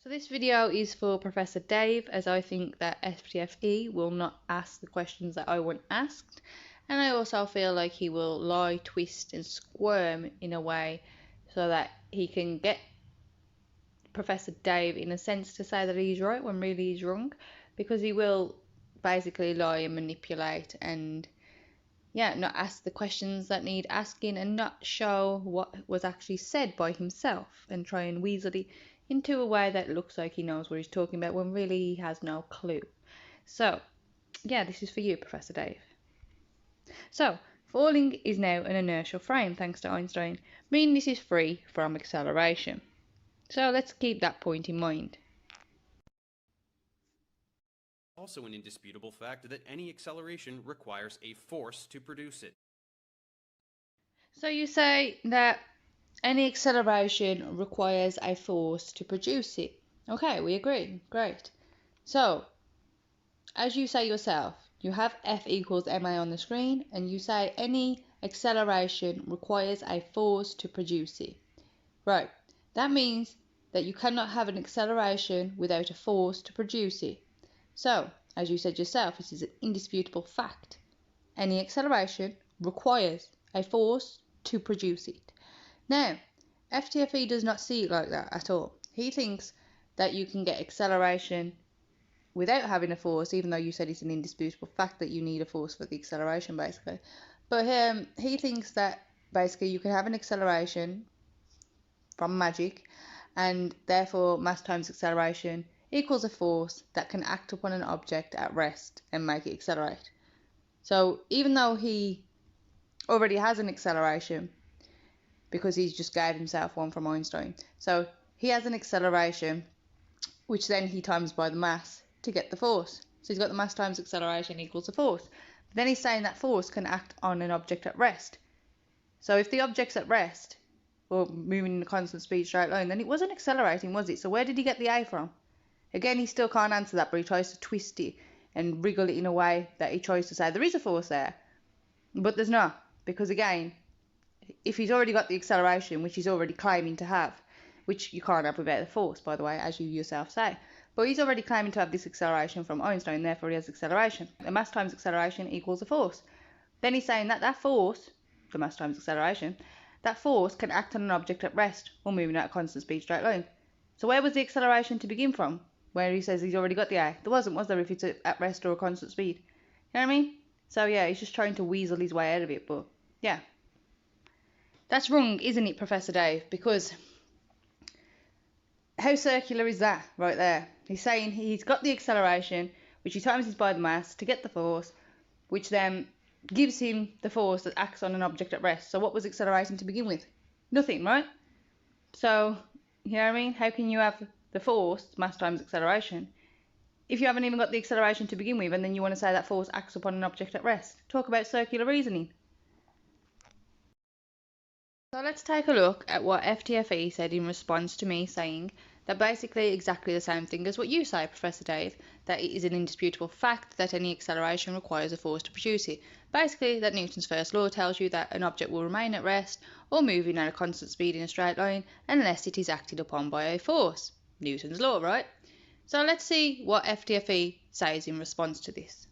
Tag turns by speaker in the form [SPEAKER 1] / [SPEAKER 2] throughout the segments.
[SPEAKER 1] So this video is for Professor Dave, as I think that FTFE will not ask the questions that I want asked, and I also feel like he will lie, twist and squirm in a way so that he can get Professor Dave in a sense to say that he's right when really he's wrong, because he will basically lie and manipulate and not ask the questions that need asking and not show what was actually said by himself and try and weasel it into a way that looks like he knows what he's talking about when really he has no clue. So, this is for you, Professor Dave. So, falling is now an inertial frame thanks to Einstein, meaning this is free from acceleration. So let's keep that point in mind.
[SPEAKER 2] Also an indisputable fact that any acceleration requires a force to produce it.
[SPEAKER 1] So you say that any acceleration requires a force to produce it. Okay, we agree. Great. So, as you say yourself, you have F equals ma on the screen, and you say any acceleration requires a force to produce it. Right. That means that you cannot have an acceleration without a force to produce it. So, as you said yourself, this is an indisputable fact. Any acceleration requires a force to produce it. Now, FTFE does not see it like that at all. He thinks that you can get acceleration without having a force, even though you said it's an indisputable fact that you need a force for the acceleration, basically. But he thinks that basically you can have an acceleration from magic, and therefore mass times acceleration equals a force that can act upon an object at rest and make it accelerate. So even though he already has an acceleration, because he's just gave himself one from Einstein, so he has an acceleration which then he times by the mass to get the force. So he's got the mass times acceleration equals the force. But then he's saying that force can act on an object at rest. So if the object's at rest, or moving in a constant speed straight line, then it wasn't accelerating, was it? So where did he get the A from? Again, he still can't answer that, but he tries to twist it and wriggle it in a way that he tries to say there is a force there. But there's not, because again, if he's already got the acceleration, which he's already claiming to have, which you can't have without the force, by the way, as you yourself say, but he's already claiming to have this acceleration from Einstein, therefore he has acceleration. The mass times acceleration equals a force. Then he's saying that that force, the mass times acceleration, that force can act on an object at rest or moving at a constant speed straight line. So where was the acceleration to begin from? Where he says he's already got the A. There wasn't, was there, if it's at rest or a constant speed? You know what I mean? So yeah, he's just trying to weasel his way out of it, but yeah. That's wrong, isn't it, Professor Dave? Because how circular is that right there? He's saying he's got the acceleration, which he times by the mass to get the force, which then gives him the force that acts on an object at rest. So what was accelerating to begin with? Nothing, right? So, you know what I mean? How can you have the force, mass times acceleration, if you haven't even got the acceleration to begin with, and then you want to say that force acts upon an object at rest? Talk about circular reasoning. So let's take a look at what FTFE said in response to me saying that basically exactly the same thing as what you say, Professor Dave, that it is an indisputable fact that any acceleration requires a force to produce it. Basically, that Newton's first law tells you that an object will remain at rest or moving at a constant speed in a straight line unless it is acted upon by a force. Newton's law, right? So let's see what FTFE says in response to this.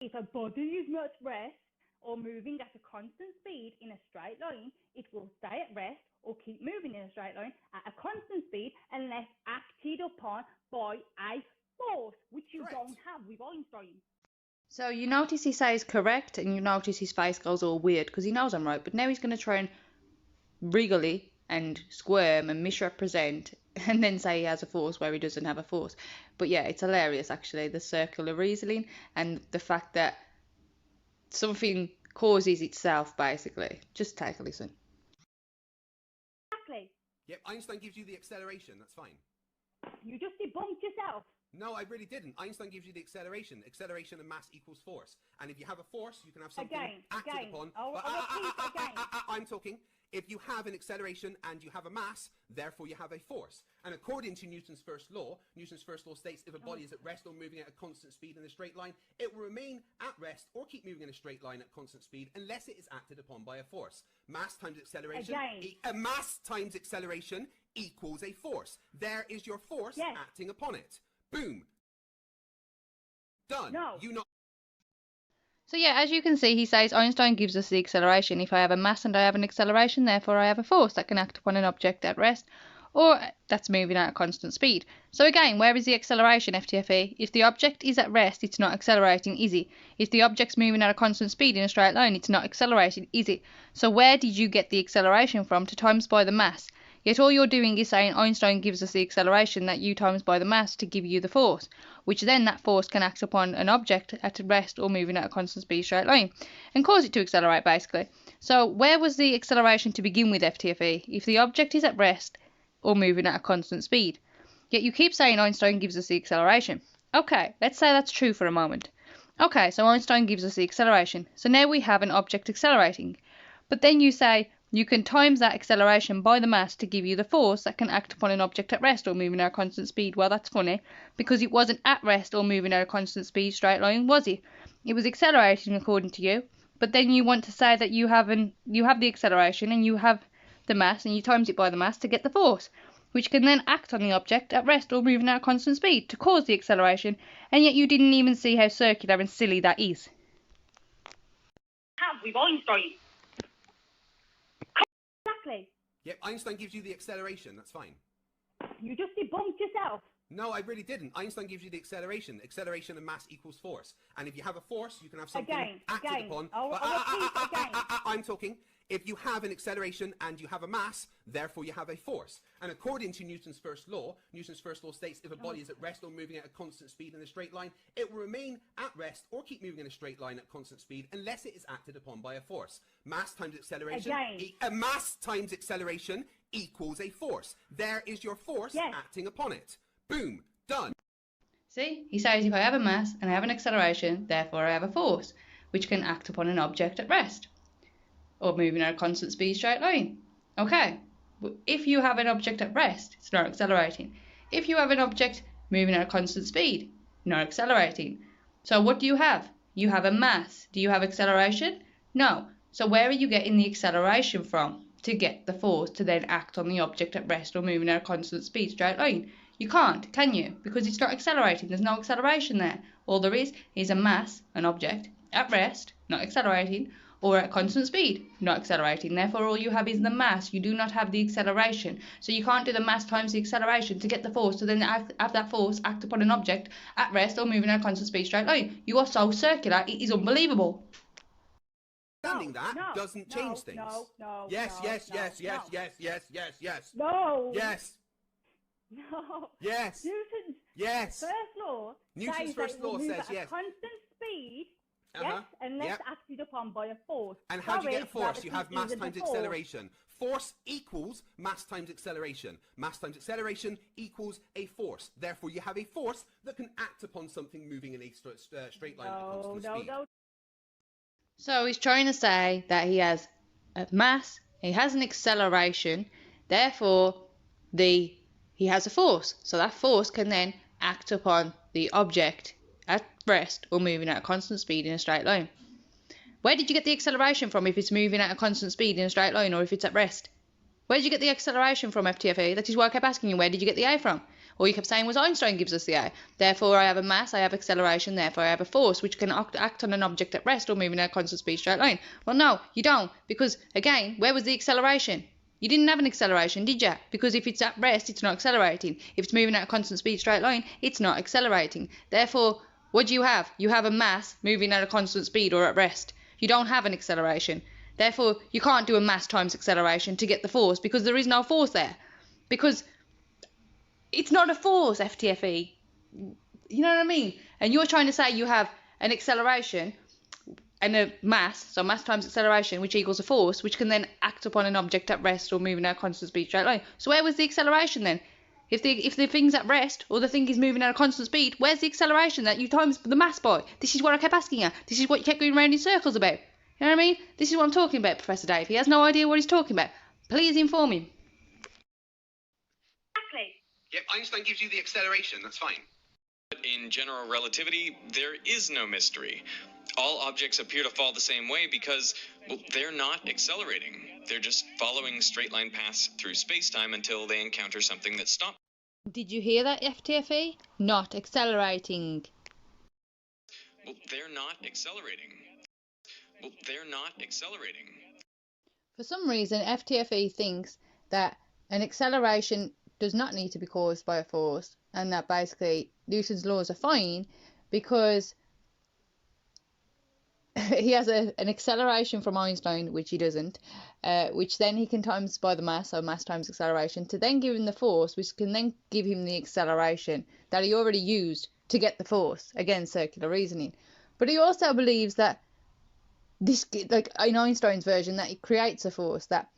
[SPEAKER 3] If a body is not at rest or moving at a constant speed in a straight line, it will stay at rest or keep moving in a straight line at a constant speed unless acted upon by a force, which you don't have with Einstein.
[SPEAKER 1] So you notice he says correct, and you notice his face goes all weird because he knows I'm right, but now he's going to try and wriggle it and squirm and misrepresent and then say he has a force where he doesn't have a force. But yeah, it's hilarious actually, the circular reasoning and the fact that something causes itself, basically. Just take a listen.
[SPEAKER 3] Exactly.
[SPEAKER 4] Yep, Einstein gives you the acceleration, that's fine.
[SPEAKER 3] You just debunked yourself.
[SPEAKER 4] No, I really didn't. Einstein gives you the acceleration. Acceleration and mass equals force. And if you have a force, you can have something acted upon.
[SPEAKER 3] I'll repeat again.
[SPEAKER 4] I'm talking. If you have an acceleration and you have a mass, therefore you have a force. And according to Newton's first law states if a body is at rest or moving at a constant speed in a straight line, it will remain at rest or keep moving in a straight line at constant speed unless it is acted upon by a force. Mass times acceleration.
[SPEAKER 3] Again.
[SPEAKER 4] Mass times acceleration equals a force. There is your force
[SPEAKER 3] Yes.
[SPEAKER 4] acting upon it. Boom. Done.
[SPEAKER 3] No.
[SPEAKER 4] You not.
[SPEAKER 1] So yeah, as you can see, he says Einstein gives us the acceleration. If I have a mass and I have an acceleration, therefore I have a force that can act upon an object at rest or that's moving at a constant speed. So again, where is the acceleration, FTFE? If the object is at rest, it's not accelerating, is it? If the object's moving at a constant speed in a straight line, it's not accelerating, is it? So where did you get the acceleration from to times by the mass? Yet all you're doing is saying Einstein gives us the acceleration that u times by the mass to give you the force, which then that force can act upon an object at rest or moving at a constant speed straight line and cause it to accelerate basically. So where was the acceleration to begin with, FTFE, if the object is at rest or moving at a constant speed? Yet you keep saying Einstein gives us the acceleration. Okay, let's say that's true for a moment. Okay, so Einstein gives us the acceleration. So now we have an object accelerating. But then you say you can times that acceleration by the mass to give you the force that can act upon an object at rest or moving at a constant speed. Well, that's funny, because it wasn't at rest or moving at a constant speed straight line, was it? It was accelerating according to you. But then you want to say that you have the acceleration and you have the mass and you times it by the mass to get the force, which can then act on the object at rest or moving at a constant speed to cause the acceleration, and yet you didn't even see how circular and silly that is.
[SPEAKER 3] Have with Einstein. Exactly.
[SPEAKER 4] Yep, Einstein gives you the acceleration. That's fine.
[SPEAKER 3] You just debunked yourself.
[SPEAKER 4] No, I really didn't. Einstein gives you the acceleration. Acceleration and mass equals force. And if you have a force, you can have something acted upon.
[SPEAKER 3] I'll repeat again.
[SPEAKER 4] I'm talking. If you have an acceleration and you have a mass, therefore you have a force. And according to Newton's first law states if a body is at rest or moving at a constant speed in a straight line, it will remain at rest or keep moving in a straight line at constant speed unless it is acted upon by a force. Mass times acceleration. Mass times acceleration equals a force. There is your force acting upon it. Boom. Done.
[SPEAKER 1] See, he says if I have a mass and I have an acceleration, therefore I have a force, which can act upon an object at rest or moving at a constant speed straight line. Okay, if you have an object at rest, it's not accelerating. If you have an object moving at a constant speed, not accelerating. So what do you have? You have a mass. Do you have acceleration? No. So where are you getting the acceleration from to get the force to then act on the object at rest or moving at a constant speed straight line? You can't, can you? Because it's not accelerating. There's no acceleration there. All there is a mass, an object, at rest, not accelerating, or at constant speed, not accelerating. Therefore, all you have is the mass. You do not have the acceleration. So you can't do the mass times the acceleration to get the force to then have that force act upon an object at rest or moving at a constant speed straight line. You are so circular, it is unbelievable.
[SPEAKER 4] Understanding that doesn't change things. Yes.
[SPEAKER 3] No.
[SPEAKER 4] Yes.
[SPEAKER 3] No.
[SPEAKER 4] Yes.
[SPEAKER 3] Newton's
[SPEAKER 4] Yes.
[SPEAKER 3] first law
[SPEAKER 4] Newton's first law says
[SPEAKER 3] at a
[SPEAKER 4] yes.
[SPEAKER 3] constant speed, yes, unless acted upon by a force.
[SPEAKER 4] And how do you get a force? You have mass times acceleration. Force equals mass times acceleration. Mass times acceleration equals a force. Therefore, you have a force that can act upon something moving in a straight line at a constant speed.
[SPEAKER 1] So he's trying to say that he has a mass, he has an acceleration, therefore he has a force. So that force can then act upon the object at rest or moving at a constant speed in a straight line. Where did you get the acceleration from if it's moving at a constant speed in a straight line or if it's at rest? Where did you get the acceleration from, FTFE? That is why I kept asking you, where did you get the A from? All you kept saying was Einstein gives us the A. Therefore, I have a mass, I have acceleration, therefore I have a force, which can act on an object at rest or moving at a constant speed straight line. Well, no, you don't, because, again, where was the acceleration? You didn't have an acceleration, did you? Because if it's at rest, it's not accelerating. If it's moving at a constant speed straight line, it's not accelerating. Therefore, what do you have? You have a mass moving at a constant speed or at rest. You don't have an acceleration. Therefore, you can't do a mass times acceleration to get the force because there is no force there. Because it's not a force, FTFE. You know what I mean? And you're trying to say you have an acceleration and a mass, so mass times acceleration, which equals a force, which can then act upon an object at rest or moving at a constant speed straight line. So where was the acceleration then? If the thing's at rest or the thing is moving at a constant speed, where's the acceleration that you times the mass by? This is what I kept asking you. This is what you kept going round in circles about. You know what I mean? This is what I'm talking about, Professor Dave. He has no idea what he's talking about. Please inform him.
[SPEAKER 3] Exactly.
[SPEAKER 4] Yep, Einstein gives you the acceleration. That's fine.
[SPEAKER 5] But in general relativity, there is no mystery. All objects appear to fall the same way because, well, they're not accelerating. They're just following straight line paths through space-time until they encounter something that stops.
[SPEAKER 1] Did you hear that, FTFE? Not accelerating.
[SPEAKER 5] Well, they're not accelerating. Well, they're not accelerating.
[SPEAKER 1] For some reason, FTFE thinks that an acceleration does not need to be caused by a force, and that basically Newton's laws are fine because he has an acceleration from Einstein, which he doesn't, which then he can times by the mass, so mass times acceleration, to then give him the force, which can then give him the acceleration that he already used to get the force. Again, circular reasoning. But he also believes that this, like in Einstein's version, that it creates a force, that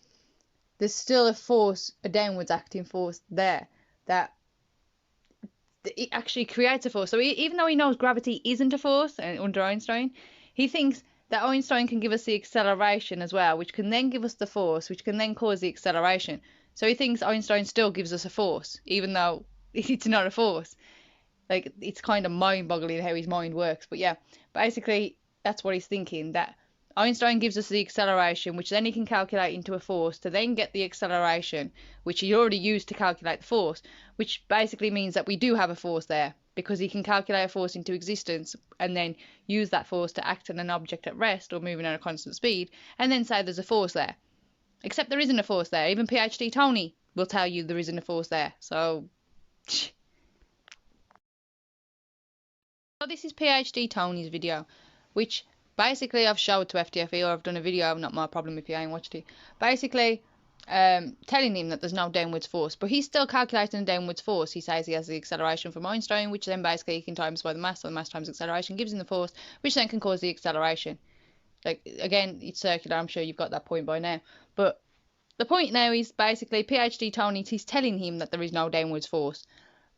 [SPEAKER 1] there's still a force, a downwards acting force there, that it actually creates a force. So even though he knows gravity isn't a force under Einstein, he thinks that Einstein can give us the acceleration as well, which can then give us the force, which can then cause the acceleration. So he thinks Einstein still gives us a force, even though it's not a force. Like, it's kind of mind-boggling how his mind works. But yeah, basically, that's what he's thinking, that Einstein gives us the acceleration, which then he can calculate into a force to then get the acceleration, which he already used to calculate the force, which basically means that we do have a force there, because he can calculate a force into existence and then use that force to act on an object at rest or moving at a constant speed, and then say there's a force there. Except there isn't a force there. Even PhD Tony will tell you there isn't a force there. So this is PhD Tony's video, which basically I've showed to FTFE, or I've done a video, not my problem if you ain't watched it, basically telling him that there's no downwards force, but he's still calculating a downwards force. He says he has the acceleration from Einstein, which then basically he can times by the mass, so the mass times acceleration gives him the force, which then can cause the acceleration. Like, again, it's circular, I'm sure you've got that point by now, but the point now is basically PhD Tony, he's telling him that there is no downwards force,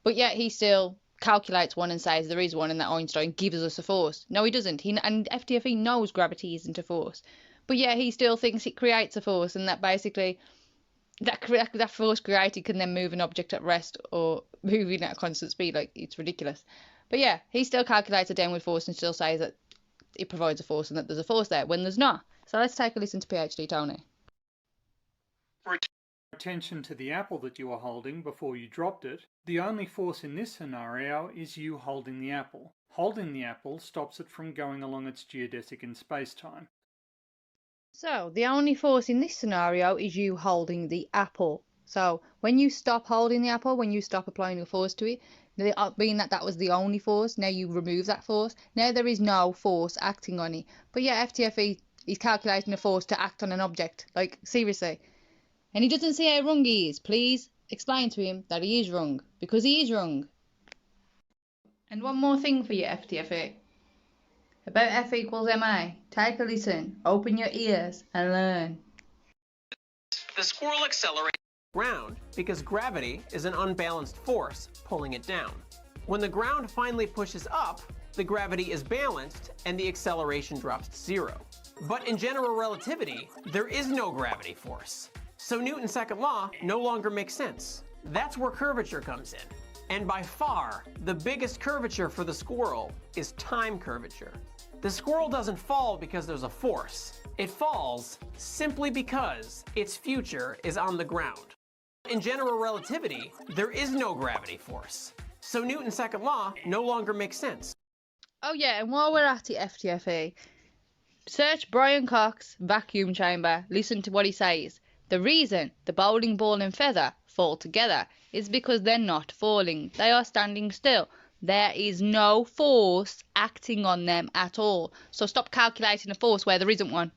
[SPEAKER 1] but yet he still calculates one and says there is one, and that Einstein gives us a force. No, he doesn't. And FTFE knows gravity isn't a force, but yeah, he still thinks it creates a force, and that basically that force created can then move an object at rest or moving at a constant speed. Like, it's ridiculous. But yeah, he still calculates a downward force and still says that it provides a force and that there's a force there when there's not. So let's take a listen to PhD Tony.
[SPEAKER 6] Attention to the apple that you were holding before you dropped it. The only force in this scenario is you holding the apple. Holding the apple stops it from going along its geodesic in space-time.
[SPEAKER 1] So the only force in this scenario is you holding the apple. So when you stop holding the apple, when you stop applying a force to it, being that that was the only force, now you remove that force. Now there is no force acting on it. But yeah, FTFE is calculating a force to act on an object. Like, seriously. And he doesn't see how wrong he is. Please explain to him that he is wrong, because he is wrong. And one more thing for you, FTFE. About F equals ma. Take a listen, open your ears, and learn.
[SPEAKER 7] The squirrel accelerates ground because gravity is an unbalanced force pulling it down. When the ground finally pushes up, the gravity is balanced and the acceleration drops to zero. But in general relativity, there is no gravity force. So Newton's second law no longer makes sense. That's where curvature comes in. And by far, the biggest curvature for the squirrel is time curvature. The squirrel doesn't fall because there's a force. It falls simply because its future is on the ground. In general relativity, there is no gravity force. So Newton's second law no longer makes sense.
[SPEAKER 1] Oh yeah, and while we're at it, FTFE, search Brian Cox vacuum chamber, listen to what he says. The reason the bowling ball and feather fall together is because they're not falling. They are standing still. There is no force acting on them at all. So stop calculating a force where there isn't one.